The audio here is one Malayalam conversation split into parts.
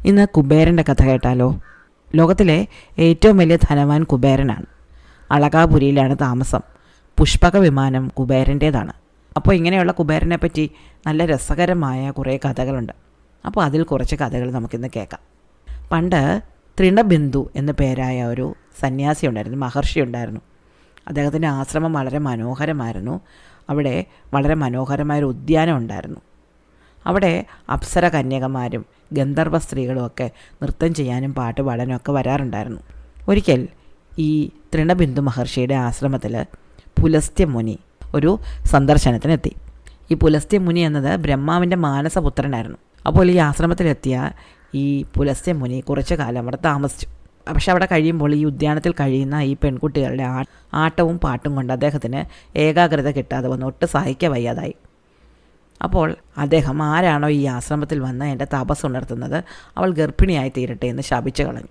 ഇന്ന് കുബേരൻ്റെ കഥ കേട്ടാലോ? ലോകത്തിലെ ഏറ്റവും വലിയ ധനവാൻ കുബേരനാണ്. അളകാപുരിയിലാണ് താമസം. പുഷ്പക വിമാനം കുബേരൻ്റേതാണ്. അപ്പോൾ ഇങ്ങനെയുള്ള കുബേരനെ പറ്റി നല്ല രസകരമായ കുറേ കഥകളുണ്ട്. അപ്പോൾ അതിൽ കുറച്ച് കഥകൾ നമുക്കിന്ന് കേൾക്കാം. പണ്ട് തൃണബിന്ദു എന്ന പേരായ ഒരു സന്യാസി ഉണ്ടായിരുന്നു, മഹർഷി ഉണ്ടായിരുന്നു. അദ്ദേഹത്തിൻ്റെ ആശ്രമം വളരെ മനോഹരമായിരുന്നു. അവിടെ വളരെ മനോഹരമായൊരു ഉദ്യാനം ഉണ്ടായിരുന്നു. അവിടെ അപ്സര കന്യകമാരും ഗന്ധർവ സ്ത്രീകളുമൊക്കെ നൃത്തം ചെയ്യാനും പാട്ട് പാടാനും ഒക്കെ വരാറുണ്ടായിരുന്നു. ഒരിക്കൽ ഈ തൃണബിന്ദു മഹർഷിയുടെ ആശ്രമത്തിൽ പുലസ്ത്യമുനി ഒരു സന്ദർശനത്തിനെത്തി. ഈ പുലസ്ത്യമുനി എന്നത് ബ്രഹ്മാവിൻ്റെ മാനസപുത്രനായിരുന്നു. അപ്പോൾ ഈ ആശ്രമത്തിലെത്തിയ ഈ പുലസ്ത്യമുനി കുറച്ചു കാലം അവിടെ താമസിച്ചു. പക്ഷെ അവിടെ കഴിയുമ്പോൾ ഈ ഉദ്യാനത്തിൽ കഴിയുന്ന ഈ പെൺകുട്ടികളുടെ ആട്ടവും പാട്ടും കൊണ്ട് അദ്ദേഹത്തിന് ഏകാഗ്രത കിട്ടാതെ വന്ന് ഒട്ട് സഹിക്കാൻ വയ്യാതായി. അപ്പോൾ അദ്ദേഹം ആരാണോ ഈ ആശ്രമത്തിൽ വന്ന് എൻ്റെ തപസ് ഉണർത്തുന്നത് അവൾ ഗർഭിണിയായി തീരട്ടെ എന്ന് ശപിച്ചു കളഞ്ഞു.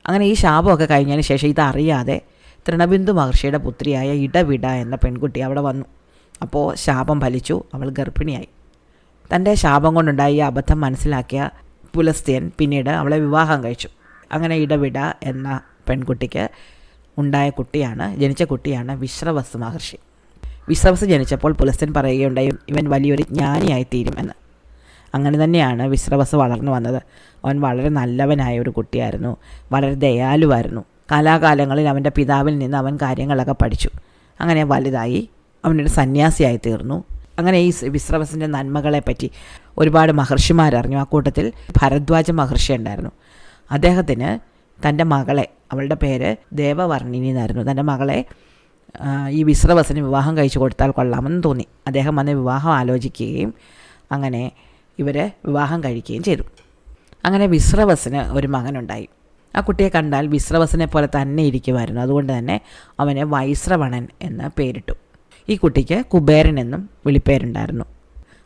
അങ്ങനെ ഈ ശാപമൊക്കെ കഴിഞ്ഞതിന് ശേഷം ഇതറിയാതെ തൃണബിന്ദു മഹർഷിയുടെ പുത്രിയായ ഇടവിട എന്ന പെൺകുട്ടി അവിടെ വന്നു. അപ്പോൾ ശാപം ഫലിച്ചു, അവൾ ഗർഭിണിയായി. തൻ്റെ ശാപം കൊണ്ടുണ്ടായ ഈ അബദ്ധം മനസ്സിലാക്കിയ പുലസ്ത്യൻ പിന്നീട് അവളെ വിവാഹം കഴിച്ചു. അങ്ങനെ ഇടവിട എന്ന പെൺകുട്ടിക്ക് ജനിച്ച കുട്ടിയാണ് വിശ്രവസ് മഹർഷി. വിശ്രവസ് ജനിച്ചപ്പോൾ പുലസ്ത്യൻ പറയുകയുണ്ടായി, ഇവൻ വലിയൊരു ജ്ഞാനിയായിത്തീരും എന്ന്. അങ്ങനെ തന്നെയാണ് വിശ്രവസ് വളർന്നു വന്നത്. അവൻ വളരെ നല്ലവനായ ഒരു കുട്ടിയായിരുന്നു, വളരെ ദയാലുവായിരുന്നു. കാലാകാലങ്ങളിൽ അവൻ്റെ പിതാവിൽ നിന്ന് അവൻ കാര്യങ്ങളൊക്കെ പഠിച്ചു. അങ്ങനെ വലുതായി അവനൊരു സന്യാസിയായി തീർന്നു. അങ്ങനെ ഈ വിശ്രവസിൻ്റെ നന്മകളെപ്പറ്റി ഒരുപാട് മഹർഷിമാരറിഞ്ഞു. ആ കൂട്ടത്തിൽ ഭരദ്വാജ മഹർഷി ഉണ്ടായിരുന്നു. അദ്ദേഹത്തിന് തൻ്റെ മകളെ, അവളുടെ പേര് ദേവവർണിനി എന്നായിരുന്നു, തൻ്റെ മകളെ ഈ വിശ്രവസിന് വിവാഹം കഴിച്ചു കൊടുത്താൽ കൊള്ളാമെന്ന് തോന്നി. അദ്ദേഹം വന്ന് വിവാഹം ആലോചിക്കുകയും അങ്ങനെ ഇവരെ വിവാഹം കഴിക്കുകയും ചെയ്തു. അങ്ങനെ വിശ്രവസിന് ഒരു മകനുണ്ടായി. ആ കുട്ടിയെ കണ്ടാൽ വിശ്രവസിനെ പോലെ തന്നെ ഇരിക്കുമായിരുന്നു. അതുകൊണ്ട് തന്നെ അവനെ വൈശ്രവണൻ എന്ന് പേരിട്ടു. ഈ കുട്ടിക്ക് കുബേരൻ എന്നും വിളിപ്പേരുണ്ടായിരുന്നു.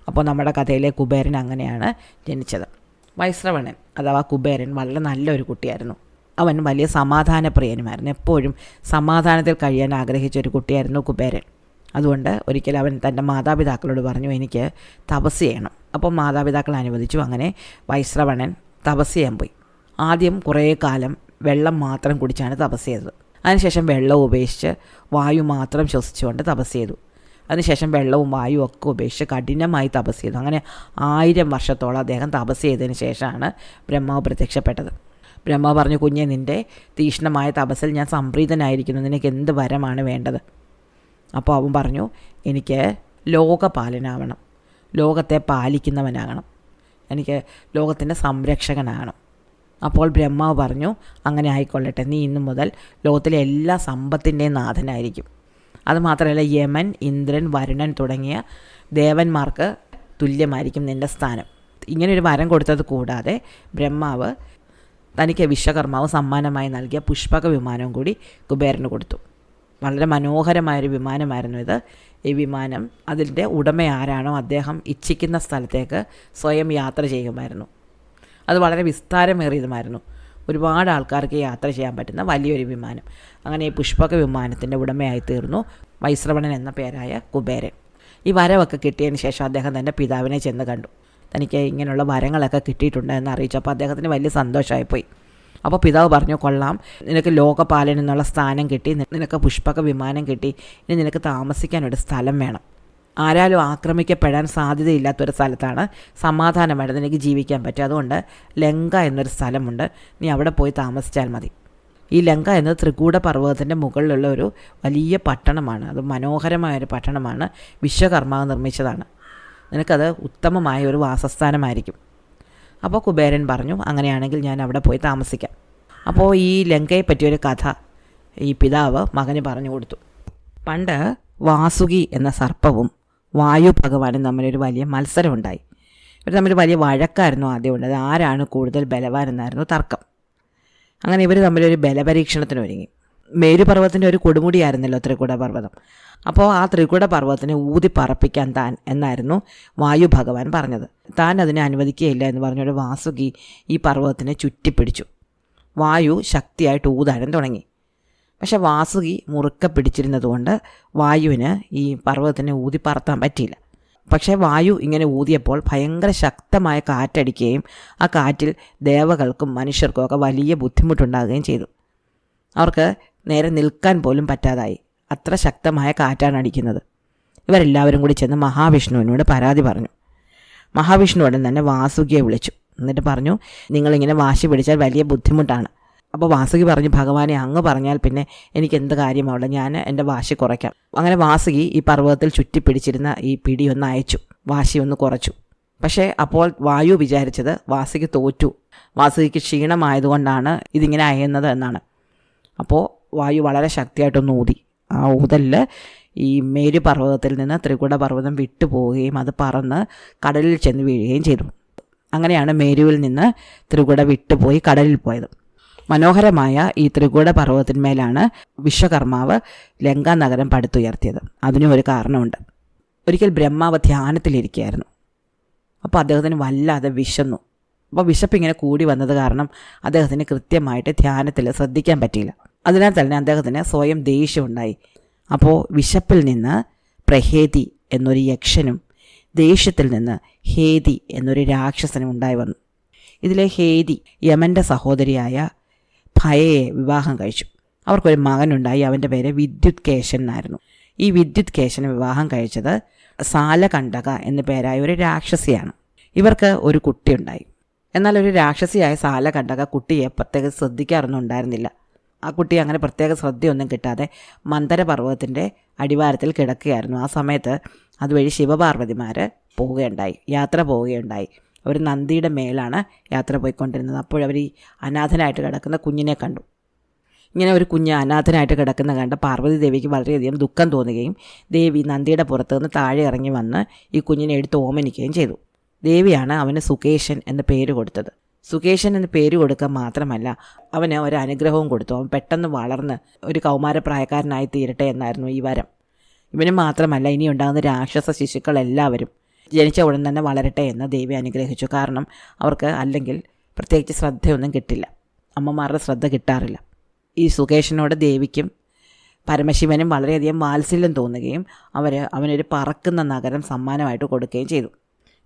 അപ്പോൾ നമ്മുടെ കഥയിലെ കുബേരൻ അങ്ങനെയാണ് ജനിച്ചത്. വൈശ്രവണൻ അഥവാ കുബേരൻ വളരെ നല്ലൊരു കുട്ടിയായിരുന്നു. അവൻ വലിയ സമാധാനപ്രിയനുമായിരുന്നു. എപ്പോഴും സമാധാനത്തിൽ കഴിയാൻ ആഗ്രഹിച്ച ഒരു കുട്ടിയായിരുന്നു കുബേരൻ. അതുകൊണ്ട് ഒരിക്കൽ അവൻ തൻ്റെ മാതാപിതാക്കളോട് പറഞ്ഞു, എനിക്ക് തപസ് ചെയ്യണം. അപ്പോൾ മാതാപിതാക്കൾ അനുവദിച്ചു. അങ്ങനെ വൈശ്രവണൻ തപസ് ചെയ്യാൻ പോയി. ആദ്യം കുറേ കാലം വെള്ളം മാത്രം കുടിച്ചാണ് തപസ് ചെയ്തത്. അതിനുശേഷം വെള്ളം ഉപേക്ഷിച്ച് വായു മാത്രം ശ്വസിച്ചുകൊണ്ട് തപസ് ചെയ്തു. അതിനുശേഷം വെള്ളവും വായുവും ഒക്കെ ഉപേക്ഷിച്ച് കഠിനമായി തപസ് ചെയ്തു. അങ്ങനെ 1000 വർഷത്തോളം അദ്ദേഹം തപസ് ചെയ്തതിന് ശേഷമാണ് ബ്രഹ്മാവ് പ്രത്യക്ഷപ്പെട്ടത്. ബ്രഹ്മാവ് പറഞ്ഞു, കുഞ്ഞെ, നിൻ്റെ തീക്ഷ്ണമായ തപസ്സിൽ ഞാൻ സംപ്രീതനായിരിക്കുന്നു, നിനക്ക് എന്ത് വരമാണ് വേണ്ടത്? അപ്പോൾ അവൻ പറഞ്ഞു, എനിക്ക് ലോകപാലനാവണം, ലോകത്തെ പാലിക്കുന്നവനാകണം, എനിക്ക് ലോകത്തിൻ്റെ സംരക്ഷകനാകണം. അപ്പോൾ ബ്രഹ്മാവ് പറഞ്ഞു, അങ്ങനെ ആയിക്കൊള്ളട്ടെ, നീ ഇന്നു മുതൽ ലോകത്തിലെ എല്ലാ സമ്പത്തിൻ്റെയും നാഥനായിരിക്കും. അതുമാത്രമല്ല, യമൻ, ഇന്ദ്രൻ, വരുണൻ തുടങ്ങിയ ദേവന്മാർക്ക് തുല്യമായിരിക്കും നിൻ്റെ സ്ഥാനം. ഇങ്ങനെയൊരു വരം കൊടുത്തത് കൂടാതെ ബ്രഹ്മാവ് തനിക്ക് വിശ്വകർമാവ് സമ്മാനമായി നൽകിയ പുഷ്പക വിമാനവും കൂടി കുബേരന് കൊടുത്തു. വളരെ മനോഹരമായൊരു വിമാനമായിരുന്നു ഇത്. ഈ വിമാനം അതിൻ്റെ ഉടമ ആരാണോ അദ്ദേഹം ഇച്ഛിക്കുന്ന സ്ഥലത്തേക്ക് സ്വയം യാത്ര ചെയ്യുമായിരുന്നു. അത് വളരെ വിസ്താരമേറിയതുമായിരുന്നു. ഒരുപാട് ആൾക്കാർക്ക് യാത്ര ചെയ്യാൻ പറ്റുന്ന വലിയൊരു വിമാനം. അങ്ങനെ ഈ പുഷ്പക വിമാനത്തിൻ്റെ ഉടമയായി തീർന്നു വൈശ്രവണൻ എന്ന പേരായ കുബേരൻ. ഈ വരമൊക്കെ കിട്ടിയതിന് ശേഷം അദ്ദേഹം തൻ്റെ പിതാവിനെ ചെന്ന് കണ്ടു. തനിക്ക് ഇങ്ങനെയുള്ള വരങ്ങളൊക്കെ കിട്ടിയിട്ടുണ്ട് എന്ന് അറിയിച്ചു. അപ്പോൾ അദ്ദേഹത്തിന് വലിയ സന്തോഷമായിപ്പോയി. അപ്പോൾ പിതാവ് പറഞ്ഞു, കൊള്ളാം, നിനക്ക് ലോകപാലൻ എന്നുള്ള സ്ഥാനം കിട്ടി, നിനക്ക് പുഷ്പക വിമാനം കിട്ടി, ഇനി നിനക്ക് താമസിക്കാനൊരു സ്ഥലം വേണം. ആരാലും ആക്രമിക്കപ്പെടാൻ സാധ്യതയില്ലാത്തൊരു സ്ഥലത്താണ് സമാധാനമായിട്ട് നിനക്ക് ജീവിക്കാൻ പറ്റും. അതുകൊണ്ട് ലങ്ക എന്നൊരു സ്ഥലമുണ്ട്, നീ അവിടെ പോയി താമസിച്ചാൽ മതി. ഈ ലങ്ക എന്നത് ത്രികൂട പർവ്വതത്തിൻ്റെ മുകളിലുള്ള ഒരു വലിയ പട്ടണമാണ്. അത് മനോഹരമായൊരു പട്ടണമാണ്. വിശ്വകർമാവ് നിർമ്മിച്ചതാണ്. നിനക്കത് ഉത്തമമായ ഒരു വാസസ്ഥാനമായിരിക്കും. അപ്പോൾ കുബേരൻ പറഞ്ഞു, അങ്ങനെയാണെങ്കിൽ ഞാൻ അവിടെ പോയി താമസിക്കാം. അപ്പോൾ ഈ ലങ്കയെ പറ്റിയൊരു കഥ ഈ പിതാവ് മകന് പറഞ്ഞു കൊടുത്തു. പണ്ട് വാസുകി എന്ന സർപ്പവും വായു ഭഗവാനും തമ്മിലൊരു വലിയ മത്സരമുണ്ടായി. ഇവർ തമ്മിൽ വലിയ വഴക്കായിരുന്നു ആദ്യം ഉള്ളത്. ആരാണ് കൂടുതൽ ബലവാൻ എന്നായിരുന്നു തർക്കം. അങ്ങനെ ഇവർ തമ്മിലൊരു ബലപരീക്ഷണത്തിന് ഒരുങ്ങി. മേരുപർവ്വതത്തിൻ്റെ ഒരു കൊടുമുടിയായിരുന്നല്ലോ ത്രികൂട പർവ്വതം. അപ്പോൾ ആ ത്രികൂട പർവ്വതത്തിനെ ഊതി പറപ്പിക്കാൻ താൻ എന്നായിരുന്നു വായു ഭഗവാൻ പറഞ്ഞത്. താൻ അതിനെ അനുവദിക്കുകയില്ല എന്ന് പറഞ്ഞൊരു വാസുകി ഈ പർവ്വതത്തിനെ ചുറ്റിപ്പിടിച്ചു. വായു ശക്തിയായിട്ട് ഊതാനും തുടങ്ങി. പക്ഷെ വാസുകി മുറുക്ക പിടിച്ചിരുന്നതുകൊണ്ട് വായുവിന് ഈ പർവ്വതത്തിനെ ഊതി പറത്താൻ പറ്റിയില്ല. പക്ഷേ വായു ഇങ്ങനെ ഊതിയപ്പോൾ ഭയങ്കര ശക്തമായ കാറ്റടിക്കുകയും ആ കാറ്റിൽ ദേവകൾക്കും മനുഷ്യർക്കും ഒക്കെ വലിയ ബുദ്ധിമുട്ടുണ്ടാകുകയും ചെയ്തു. അവർക്ക് നേരെ നിൽക്കാൻ പോലും പറ്റാതായി. അത്ര ശക്തമായ കാറ്റാണ് അടിക്കുന്നത്. ഇവരെല്ലാവരും കൂടി ചെന്ന് മഹാവിഷ്ണുവിനോട് പരാതി പറഞ്ഞു. മഹാവിഷ്ണു ഉടൻ തന്നെ വാസുകിയെ വിളിച്ചു. എന്നിട്ട് പറഞ്ഞു, നിങ്ങളിങ്ങനെ വാശി പിടിച്ചാൽ വലിയ ബുദ്ധിമുട്ടാണ്. അപ്പോൾ വാസുകി പറഞ്ഞു, ഭഗവാനെ അങ്ങ് പറഞ്ഞാൽ പിന്നെ എനിക്ക് എന്ത് കാര്യമാവുള്ള, ഞാൻ എൻ്റെ വാശി കുറയ്ക്കാം. അങ്ങനെ വാസുകി ഈ പർവ്വതത്തിൽ ചുറ്റിപ്പിടിച്ചിരുന്ന ഈ പിടി ഒന്ന് അയച്ചു, വാശി ഒന്ന് കുറച്ചു. പക്ഷേ അപ്പോൾ വായു വിചാരിച്ചത് വാസുകി തോറ്റു, വാസുകിക്ക് ക്ഷീണമായതുകൊണ്ടാണ് ഇതിങ്ങനെ അയയുന്നത് എന്നാണ്. അപ്പോൾ വായു വളരെ ശക്തിയായിട്ടൊന്ന് ഊതി. ആ ഊതലിൽ ഈ മേരു പർവ്വതത്തിൽ നിന്ന് ത്രികുട പർവ്വതം വിട്ടുപോവുകയും അത് പറന്ന് കടലിൽ ചെന്ന് വീഴുകയും ചെയ്തു. അങ്ങനെയാണ് മേരുവിൽ നിന്ന് ത്രികുട വിട്ടുപോയി കടലിൽ പോയത്. മനോഹരമായ ഈ ത്രികുട പർവ്വതത്തിന്മേലാണ് വിശ്വകർമാവ് ലങ്കാ നഗരം പടുത്തുയർത്തിയത്. അതിനും ഒരു കാരണമുണ്ട്. ഒരിക്കൽ ബ്രഹ്മാവ് ധ്യാനത്തിലിരിക്കുകയായിരുന്നു. അപ്പോൾ അദ്ദേഹത്തിന് വല്ലാതെ വിശന്നു. അപ്പോൾ വിശപ്പ് ഇങ്ങനെ കൂടി വന്നത് കാരണം അദ്ദേഹത്തിന് കൃത്യമായിട്ട് ധ്യാനത്തിൽ ശ്രദ്ധിക്കാൻ പറ്റിയില്ല. അതിനാൽ തന്നെ അദ്ദേഹത്തിന് സ്വയം ദേഷ്യമുണ്ടായി. അപ്പോൾ വിശപ്പിൽ നിന്ന് പ്രഹേതി എന്നൊരു യക്ഷനും ദേഷ്യത്തിൽ നിന്ന് ഹേതി എന്നൊരു രാക്ഷസനും ഉണ്ടായി വന്നു. ഇതിലെ ഹേതി യമൻ്റെ സഹോദരിയായ ഭയയെ വിവാഹം കഴിച്ചു. അവർക്കൊരു മകനുണ്ടായി. അവൻ്റെ പേര് വിദ്യുത് കേശൻ എന്നായിരുന്നു. ഈ വിദ്യുത് കേശനെ വിവാഹം കഴിച്ചത് സാലകണ്ഠക എന്നു പേരായ ഒരു രാക്ഷസിയാണ്. ഇവർക്ക് ഒരു കുട്ടിയുണ്ടായി. എന്നാൽ ഒരു രാക്ഷസിയായ സാലകണ്ഠക കുട്ടിയെ പ്രത്യേകം ശ്രദ്ധിക്കാറൊന്നും ഉണ്ടായിരുന്നില്ല. ആ കുട്ടി അങ്ങനെ പ്രത്യേക ശ്രദ്ധയൊന്നും കിട്ടാതെ മന്ദരപർവ്വതത്തിൻ്റെ അടിവാരത്തിൽ കിടക്കുകയായിരുന്നു. ആ സമയത്ത് അതുവഴി ശിവപാർവതിമാർ യാത്ര പോവുകയുണ്ടായി. അവർ നന്ദിയുടെ മേലാണ് യാത്ര പോയിക്കൊണ്ടിരുന്നത്. അപ്പോഴവർ ഈ അനാഥനായിട്ട് കിടക്കുന്ന കുഞ്ഞിനെ കണ്ടു. ഇങ്ങനെ ഒരു കുഞ്ഞ് അനാഥനായിട്ട് കിടക്കുന്ന കണ്ട് പാർവതി ദേവിക്ക് വളരെയധികം ദുഃഖം തോന്നുകയും ദേവി നന്ദിയുടെ പുറത്ത് നിന്ന് താഴെ ഇറങ്ങി വന്ന് ഈ കുഞ്ഞിനെ എടുത്ത് ഓമനിക്കുകയും ചെയ്തു. ദേവിയാണ് അവന് സുകേശൻ എന്ന പേര് കൊടുത്തത്. സുകേശൻ എന്ന പേര് കൊടുക്കുക മാത്രമല്ല, അവന് ഒരു അനുഗ്രഹവും കൊടുത്തു. അവൻ പെട്ടെന്ന് വളർന്ന് ഒരു കൗമാരപ്രായക്കാരനായി തീരട്ടെ എന്നായിരുന്നു ഈ വരം. ഇവന് മാത്രമല്ല, ഇനി ഉണ്ടാകുന്ന രാക്ഷസ ശിശുക്കളെല്ലാവരും ജനിച്ച ഉടൻ തന്നെ വളരട്ടെ എന്ന് ദേവി അനുഗ്രഹിച്ചു. കാരണം അവർക്ക് അല്ലെങ്കിൽ പ്രത്യേകിച്ച് ശ്രദ്ധയൊന്നും കിട്ടില്ല, അമ്മമാരുടെ ശ്രദ്ധ കിട്ടാറില്ല. ഈ സുകേശനോട് ദേവിക്കും പരമശിവനും വളരെയധികം വാത്സല്യം തോന്നുകയും അവനൊരു പറക്കുന്ന നഗരം സമ്മാനമായിട്ട് കൊടുക്കുകയും ചെയ്തു.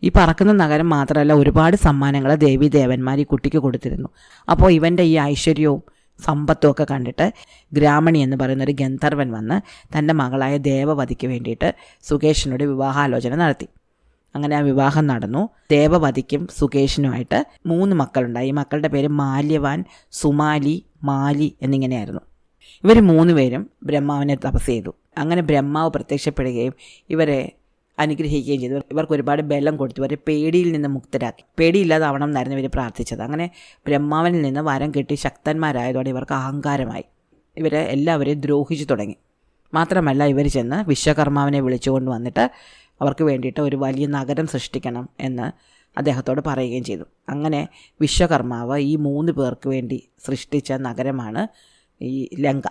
ഈ പറക്കുന്ന നഗരം മാത്രമല്ല, ഒരുപാട് സമ്മാനങ്ങൾ ദേവീ ദേവന്മാർ ഈ കുട്ടിക്ക് കൊടുത്തിരുന്നു. അപ്പോൾ ഇവൻ്റെ ഈ ഐശ്വര്യവും സമ്പത്തും ഒക്കെ കണ്ടിട്ട് ഗ്രാമണി എന്ന് പറയുന്നൊരു ഗന്ധർവൻ വന്ന് തൻ്റെ മകളായ ദേവവതിക്ക് വേണ്ടിയിട്ട് സുകേശനോട് വിവാഹാലോചന നടത്തി. അങ്ങനെ ആ വിവാഹം നടന്നു. ദേവവതിക്കും സുകേശനുമായിട്ട് 3 മക്കളുണ്ടായി. ഈ മക്കളുടെ പേര് മാല്യവാൻ, സുമാലി, മാലി എന്നിങ്ങനെയായിരുന്നു. ഇവർ 3 പേരും ബ്രഹ്മാവിനെ തപസ് ചെയ്തു. അങ്ങനെ ബ്രഹ്മാവ് പ്രത്യക്ഷപ്പെടുകയും ഇവരെ അനുഗ്രഹിക്കുകയും ചെയ്തു. ഇവർക്ക് ഒരുപാട് ബലം കൊടുത്തു. ഇവരെ പേടിയിൽ നിന്ന് മുക്തരാക്കി. പേടിയില്ലാതാവണം എന്നായിരുന്നു ഇവർ പ്രാർത്ഥിച്ചത്. അങ്ങനെ ബ്രഹ്മാവിനിൽ നിന്ന് വരം കിട്ടി ശക്തന്മാരായതോടെ ഇവർക്ക് അഹങ്കാരമായി. ഇവരെ എല്ലാവരെയും ദ്രോഹിച്ചു തുടങ്ങി. മാത്രമല്ല, ഇവർ ചെന്ന് വിശ്വകർമാവിനെ വിളിച്ചുകൊണ്ട് വന്നിട്ട് അവർക്ക് വേണ്ടിയിട്ട് ഒരു വലിയ നഗരം സൃഷ്ടിക്കണം എന്ന് അദ്ദേഹത്തോട് പറയുകയും ചെയ്തു. അങ്ങനെ വിശ്വകർമാവ് ഈ 3 പേർക്ക് വേണ്ടി സൃഷ്ടിച്ച നഗരമാണ് ഈ ലങ്ക.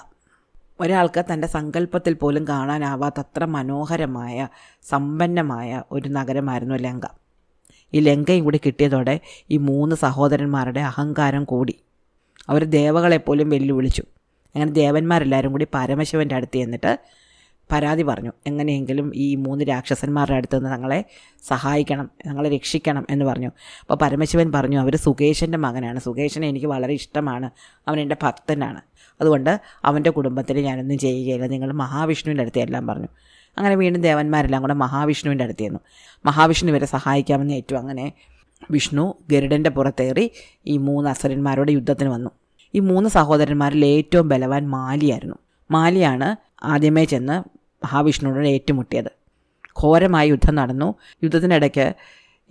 ഒരാൾക്ക് തൻ്റെ സങ്കല്പത്തിൽ പോലും കാണാനാവാത്തത്ര മനോഹരമായ സമ്പന്നമായ ഒരു നഗരമായിരുന്നു ലങ്ക. ഈ ലങ്കയും കൂടി കിട്ടിയതോടെ ഈ 3 സഹോദരന്മാരുടെ അഹങ്കാരം കൂടി. അവർ ദേവകളെപ്പോലും വെല്ലുവിളിച്ചു. അങ്ങനെ ദേവന്മാരെല്ലാവരും കൂടി പരമശിവൻ്റെ അടുത്ത് ചെന്നിട്ട് പരാതി പറഞ്ഞു. എങ്ങനെയെങ്കിലും ഈ 3 രാക്ഷസന്മാരുടെ അടുത്ത് നിന്ന് തങ്ങളെ സഹായിക്കണം, തങ്ങളെ രക്ഷിക്കണം എന്ന് പറഞ്ഞു. അപ്പോൾ പരമശിവൻ പറഞ്ഞു, അവർ സുകേശൻ്റെ മകനാണ്, സുകേശനെ എനിക്ക് വളരെ ഇഷ്ടമാണ്, അവൻ എൻ്റെ ഭക്തനാണ്, അതുകൊണ്ട് അവൻ്റെ കുടുംബത്തിൽ ഞാനൊന്നും ചെയ്യുകയില്ല, നിങ്ങൾ മഹാവിഷ്ണുവിൻ്റെ അടുത്ത് എല്ലാം പറഞ്ഞു. അങ്ങനെ വീണ്ടും ദേവന്മാരെല്ലാം കൂടെ മഹാവിഷ്ണുവിൻ്റെ അടുത്ത് ചെന്നു. മഹാവിഷ്ണു ഇവരെ സഹായിക്കാമെന്ന് ഏറ്റു. അങ്ങനെ വിഷ്ണു ഗരുഡൻ്റെ പുറത്തേറി ഈ 3 അസുരന്മാരോട് യുദ്ധത്തിന് വന്നു. ഈ 3 സഹോദരന്മാരിൽ ഏറ്റവും ബലവാൻ മാലിയായിരുന്നു. മാലിയാണ് ആദ്യമേ ചെന്ന് മഹാവിഷ്ണുവിനോട് ഏറ്റുമുട്ടിയത്. ഘോരമായ യുദ്ധം നടന്നു. യുദ്ധത്തിനിടയ്ക്ക്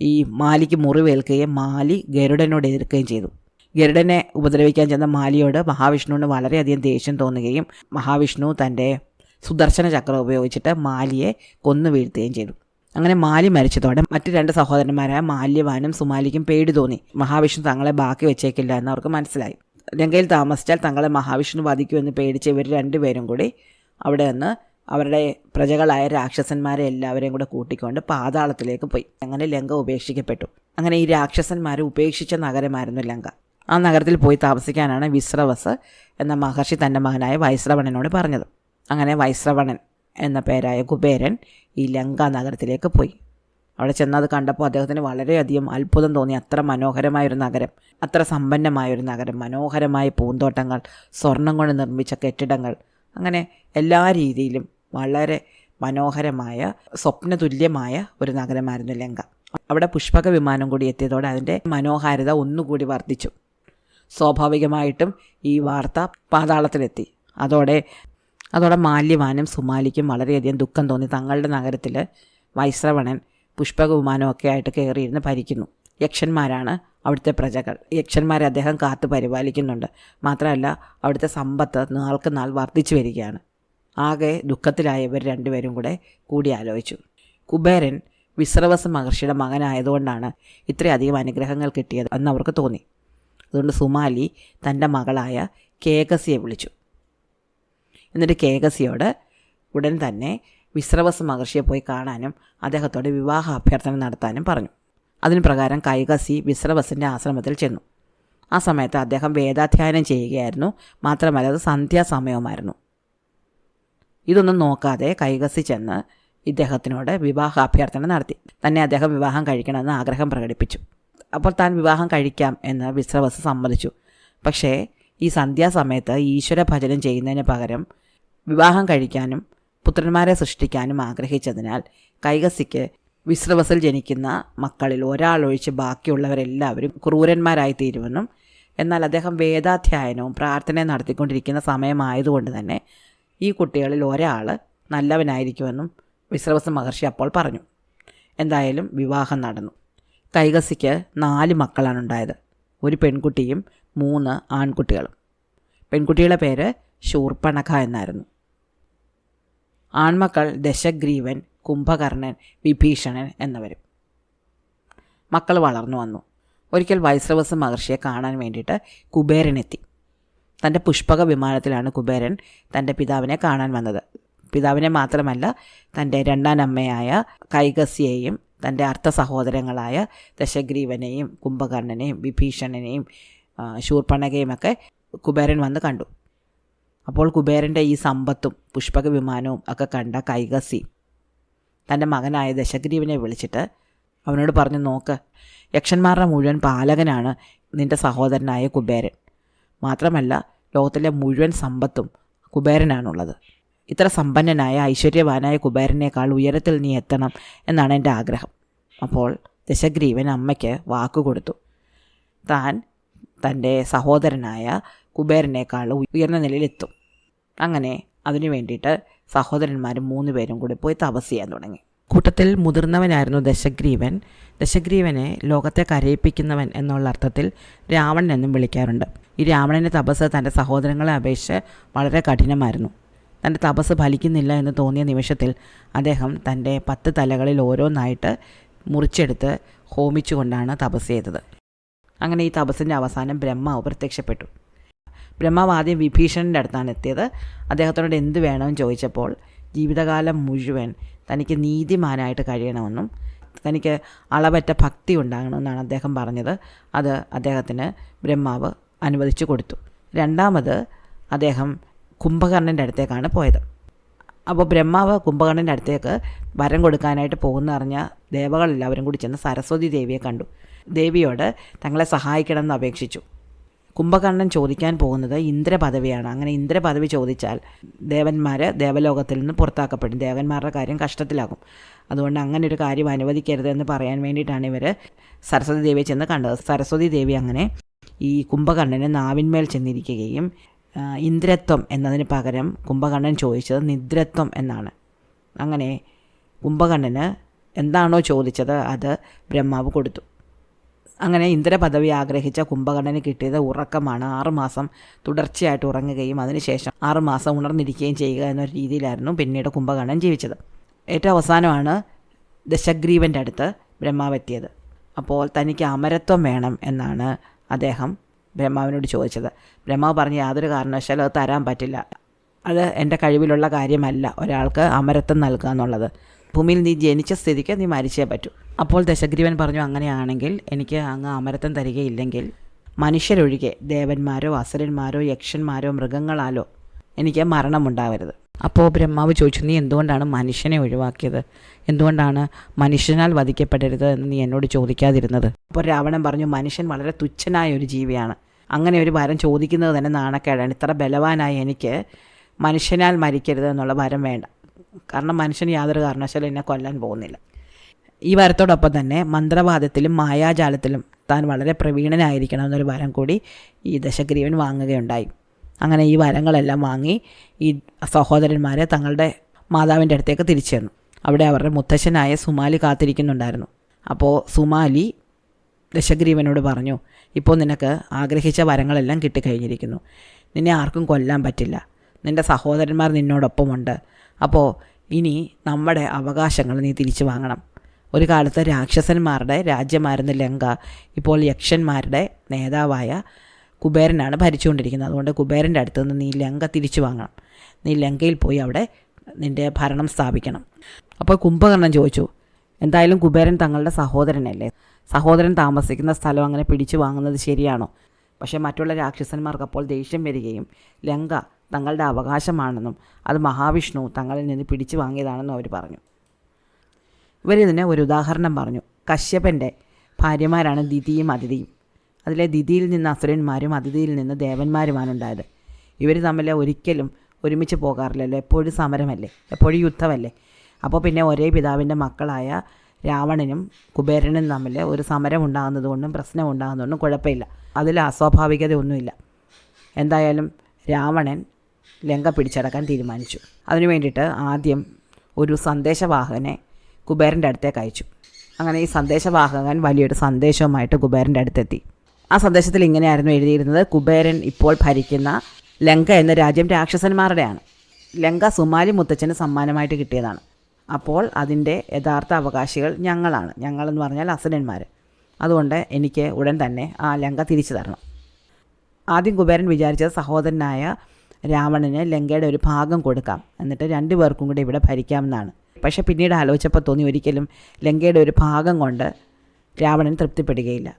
ഈ മാലിക്ക് മുറിവേൽക്കുകയും മാലി ഗരുഡനോട് എതിർക്കുകയും ചെയ്തു. ഗരുഡനെ ഉപദ്രവിക്കാൻ ചെന്ന മാലിയോട് മഹാവിഷ്ണുവിന് വളരെയധികം ദേഷ്യം തോന്നുകയും മഹാവിഷ്ണു തൻ്റെ സുദർശന ചക്രം ഉപയോഗിച്ചിട്ട് മാലിയെ കൊന്നു വീഴ്ത്തുകയും ചെയ്തു. അങ്ങനെ മാലി മരിച്ചതോടെ മറ്റു 2 സഹോദരന്മാരായ മാല്യവാനും സുമാലിക്കും പേടി തോന്നി. മഹാവിഷ്ണു തങ്ങളെ ബാക്കി വെച്ചേക്കില്ല എന്ന് അവർക്ക് മനസ്സിലായി. ലങ്കയിൽ താമസിച്ചാൽ തങ്ങളെ മഹാവിഷ്ണു വധിക്കുമെന്ന് പേടിച്ച് ഇവർ 2 പേരും കൂടി അവിടെ നിന്ന് അവരുടെ പ്രജകളായ രാക്ഷസന്മാരെ എല്ലാവരെയും കൂടെ കൂട്ടിക്കൊണ്ട് പാതാളത്തിലേക്ക് പോയി. അങ്ങനെ ലങ്ക ഉപേക്ഷിക്കപ്പെട്ടു. അങ്ങനെ ഈ രാക്ഷസന്മാരെ ഉപേക്ഷിച്ച നഗരമായിരുന്നു ലങ്ക. ആ നഗരത്തിൽ പോയി താമസിക്കാനാണ് വിശ്രവസ് എന്ന മഹർഷി തൻ്റെ മകനായ വൈശ്രവണനോട് പറഞ്ഞത്. അങ്ങനെ വൈശ്രവണൻ എന്ന പേരായ കുബേരൻ ഈ ലങ്ക നഗരത്തിലേക്ക് പോയി. അവിടെ ചെന്നത് കണ്ടപ്പോൾ അദ്ദേഹത്തിന് വളരെയധികം അത്ഭുതം തോന്നി. അത്ര മനോഹരമായൊരു നഗരം, അത്ര സമ്പന്നമായൊരു നഗരം, മനോഹരമായ പൂന്തോട്ടങ്ങൾ, സ്വർണം കൊണ്ട് നിർമ്മിച്ച കെട്ടിടങ്ങൾ, അങ്ങനെ എല്ലാ രീതിയിലും വളരെ മനോഹരമായ സ്വപ്നതുല്യമായ ഒരു നഗരമായിരുന്നു ലങ്ക. അവിടെ പുഷ്പക വിമാനം കൂടി എത്തിയതോടെ അതിൻ്റെ മനോഹാരിത ഒന്നുകൂടി വർദ്ധിച്ചു. സ്വാഭാവികമായിട്ടും ഈ വാർത്ത പാതാളത്തിലെത്തി. അതോടെ മാല്യവാനും സുമാലിക്കും വളരെയധികം ദുഃഖം തോന്നി. തങ്ങളുടെ നഗരത്തിൽ വൈശ്രവണൻ പുഷ്പക വിമാനമൊക്കെ ആയിട്ട് കയറിയിരുന്ന് ഭരിക്കുന്നു. യക്ഷന്മാരാണ് അവിടുത്തെ പ്രജകൾ. യക്ഷന്മാരെ അദ്ദേഹം കാത്തു പരിപാലിക്കുന്നുണ്ട്. മാത്രമല്ല അവിടുത്തെ സമ്പത്ത് നാൾക്ക് നാൾ വർദ്ധിച്ചു വരികയാണ്. ആകെ ദുഃഖത്തിലായവർ രണ്ടുപേരും കൂടി ആലോചിച്ചു. കുബേരൻ വിശ്രവസ മഹർഷിയുടെ മകനായതുകൊണ്ടാണ് ഇത്രയധികം അനുഗ്രഹങ്ങൾ കിട്ടിയത് എന്ന് അവർക്ക് തോന്നി. അതുകൊണ്ട് സുമാലി തൻ്റെ മകളായ കേകസിയെ വിളിച്ചു. എന്നിട്ട് കേകസിയോട് ഉടൻ തന്നെ വിശ്രവസ മഹർഷിയെ പോയി കാണാനും അദ്ദേഹത്തോട് വിവാഹ അഭ്യർത്ഥന നടത്താനും പറഞ്ഞു. അതിന് പ്രകാരം കൈകസി വിശ്രവസിൻ്റെ ആശ്രമത്തിൽ ചെന്നു. ആ സമയത്ത് അദ്ദേഹം വേദാധ്യയനം ചെയ്യുകയായിരുന്നു. മാത്രമല്ല അത് സന്ധ്യാസമയവുമായിരുന്നു. ഇതൊന്നും നോക്കാതെ കൈകസി ചെന്ന് ഇദ്ദേഹത്തിനോട് വിവാഹ അഭ്യർത്ഥന നടത്തി. തന്നെ അദ്ദേഹം വിവാഹം കഴിക്കണമെന്ന് ആഗ്രഹം പ്രകടിപ്പിച്ചു. അപ്പോൾ താൻ വിവാഹം കഴിക്കാം എന്ന് വിശ്രവസ് സമ്മതിച്ചു. പക്ഷേ ഈ സന്ധ്യാസമയത്ത് ഈശ്വര ഭജനം ചെയ്യുന്നതിന് പകരം വിവാഹം കഴിക്കാനും പുത്രന്മാരെ സൃഷ്ടിക്കാനും ആഗ്രഹിച്ചതിനാൽ കൈകസിക്ക് വിശ്രവസിൽ ജനിക്കുന്ന മക്കളിൽ ഒരാളൊഴിച്ച് ബാക്കിയുള്ളവരെല്ലാവരും ക്രൂരന്മാരായിത്തീരുമെന്നും, എന്നാൽ അദ്ദേഹം വേദാധ്യയനവും പ്രാർത്ഥനയും നടത്തിക്കൊണ്ടിരിക്കുന്ന സമയമായതുകൊണ്ട് തന്നെ ഈ കുട്ടികളിൽ ഒരാൾ നല്ലവനായിരിക്കുമെന്നും വിശ്രവസ മഹർഷി അപ്പോൾ പറഞ്ഞു. എന്തായാലും വിവാഹം നടന്നു. കൈകസിക്ക് 4 മക്കളാണുണ്ടായത്. ഒരു പെൺകുട്ടിയും 3 ആൺകുട്ടികളും. പെൺകുട്ടിയുടെ പേര് ശൂർപ്പണഖ എന്നായിരുന്നു. ആൺമക്കൾ ദശഗ്രീവൻ, കുംഭകർണൻ, വിഭീഷണൻ എന്നിവരും. മക്കൾ വളർന്നു വന്നു. ഒരിക്കൽ വൈശ്രവസ മഹർഷിയെ കാണാൻ വേണ്ടിയിട്ട് കുബേരനെത്തി. തൻ്റെ പുഷ്പക വിമാനത്തിലാണ് കുബേരൻ തൻ്റെ പിതാവിനെ കാണാൻ വന്നത്. പിതാവിനെ മാത്രമല്ല തൻ്റെ രണ്ടാനമ്മയായ കൈകസിയെയും തൻ്റെ അർത്ഥ സഹോദരങ്ങളായ ദശഗ്രീവനെയും കുംഭകർണനെയും വിഭീഷണനെയും ശൂർപ്പണഖയുമൊക്കെ കുബേരൻ വന്ന് കണ്ടു. അപ്പോൾ കുബേരൻ്റെ ഈ സമ്പത്തും പുഷ്പക വിമാനവും ഒക്കെ കണ്ട കൈകസി തൻ്റെ മകനായ ദശഗ്രീവനെ വിളിച്ചിട്ട് അവനോട് പറഞ്ഞു, നോക്ക്, യക്ഷന്മാരുടെ മുഴുവൻ പാലകനാണ് നിൻ്റെ സഹോദരനായ കുബേരൻ. മാത്രമല്ല ലോകത്തിലെ മുഴുവൻ സമ്പത്തും കുബേരനാണുള്ളത്. ഇത്ര സമ്പന്നനായ ഐശ്വര്യവാനായ കുബേരനേക്കാൾ ഉയരത്തിൽ നീ എത്തണം എന്നാണ് എൻ്റെ ആഗ്രഹം. അപ്പോൾ ദശഗ്രീവൻ അമ്മയ്ക്ക് വാക്കുകൊടുത്തു. താൻ തൻ്റെ സഹോദരനായ കുബേരനേക്കാൾ ഉയർന്ന നിലയിലെത്തും. അങ്ങനെ അതിനു വേണ്ടിയിട്ട് സഹോദരന്മാരും 3 പേരും കൂടി പോയി തപസ് ചെയ്യാൻ തുടങ്ങി. കൂട്ടത്തിൽ മുതിർന്നവനായിരുന്നു ദശഗ്രീവൻ. ദശഗ്രീവനെ ലോകത്തെ കരയിപ്പിക്കുന്നവൻ എന്നുള്ള അർത്ഥത്തിൽ രാവണൻ എന്നും വിളിക്കാറുണ്ട്. ഈ രാവണൻ്റെ തപസ് തൻ്റെ സഹോദരങ്ങളെ അപേക്ഷിച്ച് വളരെ കഠിനമായിരുന്നു. തൻ്റെ തപസ് ഫലിക്കുന്നില്ല എന്ന് തോന്നിയ നിമിഷത്തിൽ അദ്ദേഹം തൻ്റെ 10 തലകളിൽ ഓരോന്നായിട്ട് മുറിച്ചെടുത്ത് ഹോമിച്ചുകൊണ്ടാണ് തപസ് ചെയ്തത്. അങ്ങനെ ഈ തപസ്സിൻ്റെ അവസാനം ബ്രഹ്മാവ് പ്രത്യക്ഷപ്പെട്ടു. ബ്രഹ്മാവ് ആദ്യം വിഭീഷണൻ്റെ അടുത്താണ് എത്തിയത്. അദ്ദേഹത്തോട് എന്ത് വേണമെന്ന് ചോദിച്ചപ്പോൾ ജീവിതകാലം മുഴുവൻ തനിക്ക് നീതിമാനായിട്ട് കഴിയണമെന്നും തനിക്ക് അളവറ്റ ഭക്തി ഉണ്ടാകണമെന്നാണ് അദ്ദേഹം പറഞ്ഞത്. അത് അദ്ദേഹത്തിന് ബ്രഹ്മാവ് അനുവദിച്ചു കൊടുത്തു. രണ്ടാമത് അദ്ദേഹം കുംഭകർണൻ്റെ അടുത്തേക്കാണ് പോയത്. അപ്പോൾ ബ്രഹ്മാവ് കുംഭകർണൻ്റെ അടുത്തേക്ക് വരം കൊടുക്കാനായിട്ട് പോകുന്നറിഞ്ഞ ദേവകളെല്ലാവരും കൂടി ചെന്ന് സരസ്വതി ദേവിയെ കണ്ടു. ദേവിയോട് തങ്ങളെ സഹായിക്കണമെന്ന് അപേക്ഷിച്ചു. കുംഭകർണൻ ചോദിക്കാൻ പോകുന്നത് ഇന്ദ്രപദവിയാണ്. അങ്ങനെ ഇന്ദ്രപദവി ചോദിച്ചാൽ ദേവന്മാർ ദേവലോകത്തിൽ നിന്ന് പുറത്താക്കപ്പെടും. ദേവന്മാരുടെ കാര്യം കഷ്ടത്തിലാകും. അതുകൊണ്ട് അങ്ങനെ ഒരു കാര്യം അനുവദിക്കരുത് എന്ന് പറയാൻ വേണ്ടിയിട്ടാണ് ഇവർ സരസ്വതി ദേവിയെ ചെന്ന് കണ്ടത്. സരസ്വതി ദേവി അങ്ങനെ ഈ കുംഭകർണന് നാവിന്മേൽ ചെന്നിരിക്കുകയും ഇന്ദ്രത്വം എന്നതിന് പകരം കുംഭകർണൻ ചോദിച്ചത് നിദ്രത്വം എന്നാണ്. അങ്ങനെ കുംഭകർണന് എന്താണോ ചോദിച്ചത് അത് ബ്രഹ്മാവ് കൊടുത്തു. അങ്ങനെ ഇന്ദ്രപദവി ആഗ്രഹിച്ച കുംഭകർണന് കിട്ടിയത് ഉറക്കമാണ്. 6 മാസം തുടർച്ചയായിട്ട് ഉറങ്ങുകയും അതിനുശേഷം 6 മാസം ഉണർന്നിരിക്കുകയും ചെയ്യുക എന്നൊരു രീതിയിലായിരുന്നു പിന്നീട് കുംഭകർണൻ ജീവിച്ചത്. ഏറ്റവും അവസാനമാണ് ദശഗ്രീവൻ്റെ അടുത്ത് ബ്രഹ്മാവ് എത്തിയത്. അപ്പോൾ തനിക്ക് അമരത്വം വേണം എന്നാണ് അദ്ദേഹം ബ്രഹ്മാവിനോട് ചോദിച്ചത്. ബ്രഹ്മാവ് പറഞ്ഞ് യാതൊരു കാരണവശാലും അത് തരാൻ പറ്റില്ല. അത് എൻ്റെ കഴിവിലുള്ള കാര്യമല്ല ഒരാൾക്ക് അമരത്വം നൽകുക എന്നുള്ളത്. ഭൂമിയിൽ നീ ജനിച്ച സ്ഥിതിക്ക് നീ മരിച്ചേ പറ്റൂ. അപ്പോൾ ദശഗ്രീവൻ പറഞ്ഞു, അങ്ങനെയാണെങ്കിൽ എനിക്ക് അങ്ങ് അമരത്വം തരികയില്ലെങ്കിൽ മനുഷ്യരൊഴികെ ദേവന്മാരോ അസുരന്മാരോ യക്ഷന്മാരോ മൃഗങ്ങളാലോ എനിക്ക് മരണമുണ്ടാവരുത്. അപ്പോൾ ബ്രഹ്മാവ് ചോദിച്ചു, നീ എന്തുകൊണ്ടാണ് മനുഷ്യനെ ഒഴിവാക്കിയത്? എന്തുകൊണ്ടാണ് മനുഷ്യനാൽ വധിക്കപ്പെടരുത് എന്ന് നീ എന്നോട് ചോദിക്കാതിരുന്നത്? അപ്പോൾ രാവണൻ പറഞ്ഞു, മനുഷ്യൻ വളരെ തുച്ഛനായ ഒരു ജീവിയാണ്. അങ്ങനെ ഒരു വരം ചോദിക്കുന്നത് തന്നെ നാണക്കേടാണ്. ഇത്ര ബലവാനായ എനിക്ക് മനുഷ്യനാൽ മരിക്കരുത് എന്നുള്ള വരം വേണ്ട. കാരണം മനുഷ്യൻ യാതൊരു കാരണവശാലും എന്നെ കൊല്ലാൻ പോകുന്നില്ല. ഈ വരത്തോടൊപ്പം തന്നെ മന്ത്രവാദത്തിലും മായാജാലത്തിലും താൻ വളരെ പ്രവീണനായിരിക്കണം എന്നൊരു വരം കൂടി ഈ ദശഗ്രീവൻ വാങ്ങുകയുണ്ടായി. അങ്ങനെ ഈ വരങ്ങളെല്ലാം വാങ്ങി ഈ സഹോദരന്മാരെ തങ്ങളുടെ മാതാവിൻ്റെ അടുത്തേക്ക് തിരിച്ചു ചെന്നു. അവിടെ അവരുടെ മുത്തശ്ശനായ സുമാലി കാത്തിരിക്കുന്നുണ്ടായിരുന്നു. അപ്പോൾ സുമാലി ദശഗ്രീവനോട് പറഞ്ഞു, ഇപ്പോൾ നിനക്ക് ആഗ്രഹിച്ച വരങ്ങളെല്ലാം കിട്ടിക്കഴിഞ്ഞിരിക്കുന്നു. നിന്നെ ആർക്കും കൊല്ലാൻ പറ്റില്ല. നിൻ്റെ സഹോദരന്മാർ നിന്നോടൊപ്പമുണ്ട്. അപ്പോൾ ഇനി നമ്മുടെ അവകാശങ്ങൾ നീ തിരിച്ചു വാങ്ങണം. ഒരു കാലത്ത് രാക്ഷസന്മാരുടെ രാജ്യമായിരുന്ന ലങ്ക ഇപ്പോൾ യക്ഷന്മാരുടെ നേതാവായ കുബേരനാണ് ഭരിച്ചുകൊണ്ടിരിക്കുന്നത്. അതുകൊണ്ട് കുബേരൻ്റെ അടുത്ത് നിന്ന് നീ ലങ്ക തിരിച്ചു വാങ്ങണം. നീ ലങ്കയിൽ പോയി അവിടെ നിൻ്റെ ഭരണം സ്ഥാപിക്കണം. അപ്പോൾ കുംഭകർണൻ ചോദിച്ചു, എന്തായാലും കുബേരൻ തങ്ങളുടെ സഹോദരനല്ലേ, സഹോദരൻ താമസിക്കുന്ന സ്ഥലം അങ്ങനെ പിടിച്ചു വാങ്ങുന്നത് ശരിയാണോ? പക്ഷേ മറ്റുള്ള രാക്ഷസന്മാർക്ക് അപ്പോൾ ദേഷ്യം വരികയും ലങ്ക തങ്ങളുടെ അവകാശമാണെന്നും അത് മഹാവിഷ്ണു തങ്ങളിൽ നിന്ന് പിടിച്ചു വാങ്ങിയതാണെന്നും അവർ പറഞ്ഞു. ഇവരിതിന് ഒരു ഉദാഹരണം പറഞ്ഞു. കശ്യപൻ്റെ ഭാര്യമാരാണ് ദിതിയും അതിഥിയും. അതിലെ ദിതിയിൽ നിന്ന് അസുരന്മാരും അതിഥിയിൽ നിന്ന് ദേവന്മാരുമാണ് ഉണ്ടായത്. ഇവർ തമ്മിൽ ഒരിക്കലും ഒരുമിച്ച് പോകാറില്ലല്ലോ. എപ്പോഴും സമരമല്ലേ, എപ്പോഴും യുദ്ധമല്ലേ. അപ്പോൾ പിന്നെ ഒരേ പിതാവിൻ്റെ മക്കളായ രാവണനും കുബേരനും തമ്മിൽ ഒരു സമരം ഉണ്ടാകുന്നതുകൊണ്ടും പ്രശ്നം ഉണ്ടാകുന്നതുകൊണ്ടും കുഴപ്പമില്ല. അതിൽ അസ്വാഭാവികതയൊന്നുമില്ല. എന്തായാലും രാവണൻ ലങ്ക പിടിച്ചടക്കാൻ തീരുമാനിച്ചു. അതിനു വേണ്ടിയിട്ട് ആദ്യം ഒരു സന്ദേശവാഹകനെ കുബേരൻ്റെ അടുത്തേക്ക് അയച്ചു. അങ്ങനെ ഈ സന്ദേശവാഹകൻ വലിയൊരു സന്ദേശവുമായിട്ട് കുബേരൻ്റെ അടുത്തെത്തി. ആ സന്ദേശത്തിൽ ഇങ്ങനെയായിരുന്നു എഴുതിയിരുന്നത്, കുബേരൻ ഇപ്പോൾ ഭരിക്കുന്ന ലങ്ക എന്ന രാജ്യം രാക്ഷസന്മാരുടെയാണ്. ലങ്ക സുമാലി മുത്തച്ഛന് സമ്മാനമായിട്ട് കിട്ടിയതാണ്. അപ്പോൾ അതിൻ്റെ യഥാർത്ഥ അവകാശികൾ ഞങ്ങളാണ്. ഞങ്ങളെന്ന് പറഞ്ഞാൽ അസുരന്മാർ. അതുകൊണ്ട് എനിക്ക് ഉടൻ തന്നെ ആ ലങ്ക തിരിച്ചു തരണം. ആദ്യം കുബേരൻ വിചാരിച്ചത് സഹോദരനായ രാവണന് ലങ്കയുടെ ഒരു ഭാഗം കൊടുക്കാം, എന്നിട്ട് 2 പേർക്കും കൂടി ഇവിടെ ഭരിക്കാമെന്നാണ്. പക്ഷേ പിന്നീട് ആലോചിച്ചപ്പോൾ തോന്നി ഒരിക്കലും ലങ്കയുടെ ഒരു ഭാഗം കൊണ്ട് രാവണൻ തൃപ്തിപ്പെടുകയില്ല.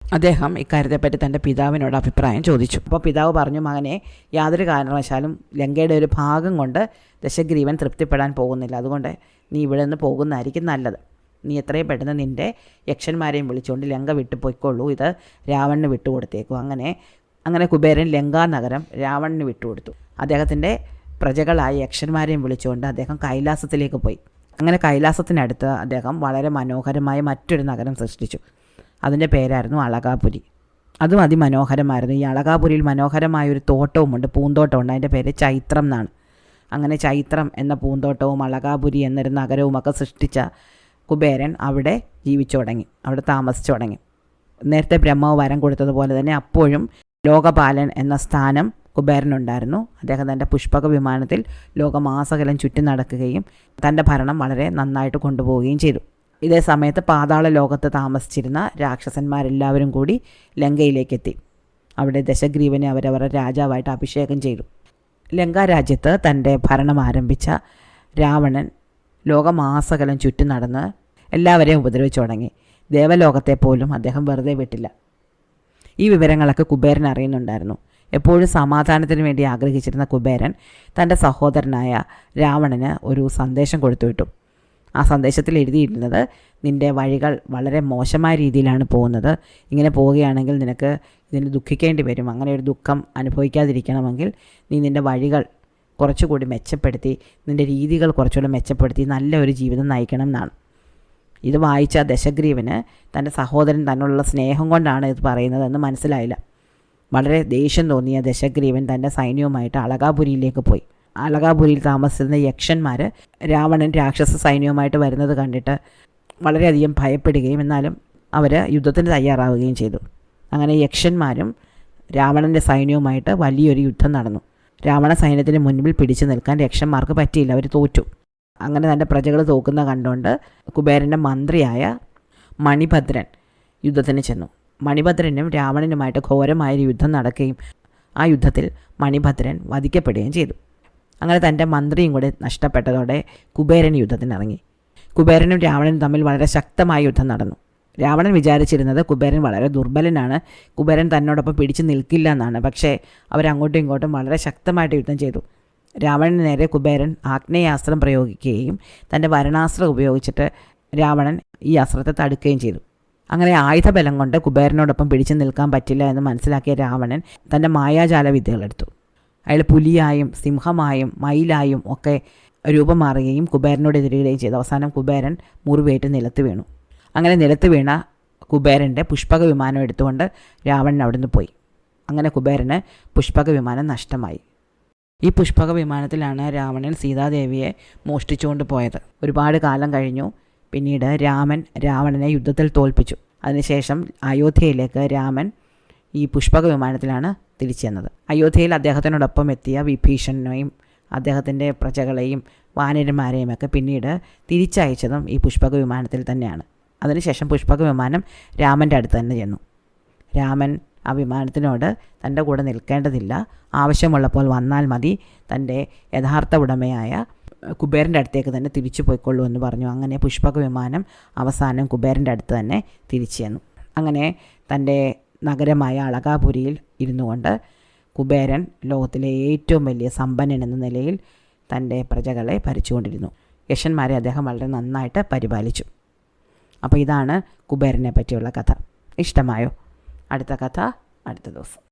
അദ്ദേഹം ഇക്കാര്യത്തെപ്പറ്റി തൻ്റെ പിതാവിനോട് അഭിപ്രായം ചോദിച്ചു. അപ്പോൾ പിതാവ് പറഞ്ഞു, മകനെ, യാതൊരു കാരണവശാലും ലങ്കയുടെ ഒരു ഭാഗം കൊണ്ട് ദശഗ്രീവൻ തൃപ്തിപ്പെടാൻ പോകുന്നില്ല. അതുകൊണ്ട് നീ ഇവിടെ നിന്ന് പോകുന്നതായിരിക്കും നല്ലത്. നീ എത്രയും പെട്ടെന്ന് നിൻ്റെ യക്ഷന്മാരെയും വിളിച്ചുകൊണ്ട് ലങ്ക വിട്ടു പോയിക്കൊള്ളൂ. ഇത് രാവണന് വിട്ടുകൊടുത്തേക്കും. അങ്ങനെ കുബേരൻ ലങ്കാ നഗരം രാവണന് വിട്ടുകൊടുത്തു. അദ്ദേഹത്തിൻ്റെ പ്രജകളായ യക്ഷന്മാരെയും വിളിച്ചുകൊണ്ട് അദ്ദേഹം കൈലാസത്തിലേക്ക് പോയി. അങ്ങനെ കൈലാസത്തിനടുത്ത് അദ്ദേഹം വളരെ മനോഹരമായ മറ്റൊരു നഗരം സൃഷ്ടിച്ചു. അതിൻ്റെ പേരായിരുന്നു അളകാപുരി. അതും അതിമനോഹരമായിരുന്നു. ഈ അളകാപുരിയിൽ മനോഹരമായൊരു തോട്ടവുമുണ്ട്, പൂന്തോട്ടമുണ്ട്. അതിൻ്റെ പേര് ചൈത്രം എന്നാണ്. അങ്ങനെ ചൈത്രം എന്ന പൂന്തോട്ടവും അളകാപുരി എന്നൊരു നഗരവുമൊക്കെ സൃഷ്ടിച്ച കുബേരൻ അവിടെ ജീവിച്ചു തുടങ്ങി, അവിടെ താമസിച്ചു തുടങ്ങി. നേരത്തെ ബ്രഹ്മാവ് വരം കൊടുത്തതുപോലെ തന്നെ അപ്പോഴും ലോകപാലൻ എന്ന സ്ഥാനം കുബേരനുണ്ടായിരുന്നു. അദ്ദേഹം തൻ്റെ പുഷ്പക വിമാനത്തിൽ ലോകമാസകലം ചുറ്റി നടക്കുകയും തൻ്റെ ഭരണം വളരെ നന്നായിട്ട് കൊണ്ടുപോവുകയും ചെയ്തു. ഇതേ സമയത്ത് പാതാള ലോകത്ത് താമസിച്ചിരുന്ന രാക്ഷസന്മാരെല്ലാവരും കൂടി ലങ്കയിലേക്കെത്തി. അവിടെ ദശഗ്രീവനെ അവരവരുടെ രാജാവായിട്ട് അഭിഷേകം ചെയ്തു. ലങ്കാ രാജ്യത്ത് തൻ്റെ ഭരണം ആരംഭിച്ച രാവണൻ ലോകമാസകലം ചുറ്റി നടന്ന് എല്ലാവരെയും ഉപദ്രവിച്ചു തുടങ്ങി. ദേവലോകത്തെ പോലും അദ്ദേഹം വെറുതെ വിട്ടില്ല. ഈ വിവരങ്ങളൊക്കെ കുബേരൻ അറിയുന്നുണ്ടായിരുന്നു. എപ്പോഴും സമാധാനത്തിന് വേണ്ടി ആഗ്രഹിച്ചിരുന്ന കുബേരൻ തൻ്റെ സഹോദരനായ രാവണന് ഒരു സന്ദേശം കൊടുത്തുവിട്ടു. ആ സന്ദേശത്തിൽ എഴുതിയിരുന്നത്, നിൻ്റെ വഴികൾ വളരെ മോശമായ രീതിയിലാണ് പോകുന്നത്. ഇങ്ങനെ പോവുകയാണെങ്കിൽ നിനക്ക് ഇതിന് ദുഃഖിക്കേണ്ടി വരും. അങ്ങനെ ഒരു ദുഃഖം അനുഭവിക്കാതിരിക്കണമെങ്കിൽ നീ നിൻ്റെ വഴികൾ കുറച്ചുകൂടി മെച്ചപ്പെടുത്തി, നിൻ്റെ രീതികൾ കുറച്ചുകൂടി മെച്ചപ്പെടുത്തി നല്ല ഒരു ജീവിതം നയിക്കണം എന്നാണ്. ഇത് വായിച്ച ദശഗ്രീവന് തൻ്റെ സഹോദരൻ തന്നുള്ള സ്നേഹം കൊണ്ടാണ് ഇത് പറയുന്നതെന്ന് മനസ്സിലായില്ല. വളരെ ദേഷ്യം തോന്നിയ ദശഗ്രീവൻ തൻ്റെ സൈന്യവുമായിട്ട് അളകാപുരിയിലേക്ക് പോയി. അളകാപുരിയിൽ താമസിച്ചിരുന്ന യക്ഷന്മാർ രാവണൻ രാക്ഷസ സൈന്യവുമായിട്ട് വരുന്നത് കണ്ടിട്ട് വളരെയധികം ഭയപ്പെടുകയും എന്നാലും അവർ യുദ്ധത്തിന് തയ്യാറാവുകയും ചെയ്തു. അങ്ങനെ യക്ഷന്മാരും രാവണൻ്റെ സൈന്യവുമായിട്ട് വലിയൊരു യുദ്ധം നടന്നു. രാവണ സൈന്യത്തിന് മുൻപിൽ പിടിച്ചു നിൽക്കാൻ യക്ഷന്മാർക്ക് പറ്റിയില്ല, അവർ തോറ്റു. അങ്ങനെ തൻ്റെ പ്രജകൾ തോക്കുന്ന കണ്ടുകൊണ്ട് കുബേരൻ്റെ മന്ത്രിയായ മണിഭദ്രൻ യുദ്ധത്തിന് ചെന്നു. മണിഭദ്രനും രാവണനുമായിട്ട് ഘോരമായൊരു യുദ്ധം നടക്കുകയും ആ യുദ്ധത്തിൽ മണിഭദ്രൻ വധിക്കപ്പെടുകയും ചെയ്തു. അങ്ങനെ തൻ്റെ മന്ത്രിയും കൂടെ നഷ്ടപ്പെട്ടതോടെ കുബേരൻ യുദ്ധത്തിനിറങ്ങി. കുബേരനും രാവണനും തമ്മിൽ വളരെ ശക്തമായ യുദ്ധം നടന്നു. രാവണൻ വിചാരിച്ചിരുന്നത് കുബേരൻ വളരെ ദുർബലനാണ്, കുബേരൻ തന്നോടൊപ്പം പിടിച്ചു നിൽക്കില്ല എന്നാണ്. പക്ഷേ അവരങ്ങോട്ടും ഇങ്ങോട്ടും വളരെ ശക്തമായിട്ട് യുദ്ധം ചെയ്തു. രാവണന് നേരെ കുബേരൻ ആഗ്നേയാസ്ത്രം പ്രയോഗിക്കുകയും തൻ്റെ വരണാസ്ത്രം ഉപയോഗിച്ചിട്ട് രാവണൻ ഈ അസ്ത്രത്തെ തടുക്കുകയും ചെയ്തു. അങ്ങനെ ആയുധബലം കൊണ്ട് കുബേരനോടൊപ്പം പിടിച്ചു നിൽക്കാൻ പറ്റില്ല എന്ന് മനസ്സിലാക്കിയ രാവണൻ തൻ്റെ മായാജാല വിദ്യകളെടുത്തു. അയാൾ പുലിയായും സിംഹമായും മയിലായും ഒക്കെ രൂപം മാറുകയും കുബേരനോട് എതിരിടുകയും ചെയ്തു. അവസാനം കുബേരൻ മുറിവേറ്റ് നിലത്ത് വീണു. അങ്ങനെ നിലത്ത് വീണ കുബേരൻ്റെ പുഷ്പക വിമാനം എടുത്തുകൊണ്ട് രാവണൻ അവിടുന്ന് പോയി. അങ്ങനെ കുബേരന് പുഷ്പക വിമാനം നഷ്ടമായി. ഈ പുഷ്പക വിമാനത്തിലാണ് രാവണൻ സീതാദേവിയെ മോഷ്ടിച്ചുകൊണ്ട് പോയത്. ഒരുപാട് കാലം കഴിഞ്ഞു. പിന്നീട് രാമൻ രാവണനെ യുദ്ധത്തിൽ തോൽപ്പിച്ചു. അതിനുശേഷം അയോധ്യയിലേക്ക് രാമൻ ഈ പുഷ്പക വിമാനത്തിലാണ് തിരിച്ചു ചെന്നത്. അയോധ്യയിൽ അദ്ദേഹത്തിനോടൊപ്പം എത്തിയ വിഭീഷണനെയും അദ്ദേഹത്തിൻ്റെ പ്രജകളെയും വാനരന്മാരെയും ഒക്കെ പിന്നീട് തിരിച്ചയച്ചതും ഈ പുഷ്പക വിമാനത്തിൽ തന്നെയാണ്. അതിനുശേഷം പുഷ്പക വിമാനം രാമൻ്റെ അടുത്ത് തന്നെ ചെന്നു. രാമൻ ആ വിമാനത്തിനോട് തൻ്റെ കൂടെ നിൽക്കേണ്ടതില്ല, ആവശ്യമുള്ളപ്പോൾ വന്നാൽ മതി, തൻ്റെ യഥാർത്ഥ ഉടമയായ കുബേരൻ്റെ അടുത്തേക്ക് തന്നെ തിരിച്ചു പോയിക്കൊള്ളൂ എന്ന് പറഞ്ഞു. അങ്ങനെ പുഷ്പക വിമാനം അവസാനം കുബേരൻ്റെ അടുത്ത് തന്നെ തിരിച്ചു ചെന്നു. അങ്ങനെ തൻ്റെ നഗരമായ അളകാപുരിയിൽ ഇരുന്നു കൊണ്ട് കുബേരൻ ലോകത്തിലെ ഏറ്റവും വലിയ സമ്പന്നൻ എന്ന നിലയിൽ തൻ്റെ പ്രജകളെ ഭരിച്ചുകൊണ്ടിരുന്നു. യശന്മാരെ അദ്ദേഹം വളരെ നന്നായിട്ട് പരിപാലിച്ചു. അപ്പോൾ ഇതാണ് കുബേരനെ പറ്റിയുള്ള കഥ. ഇഷ്ടമായോ? അടുത്ത കഥ അടുത്ത ദിവസം.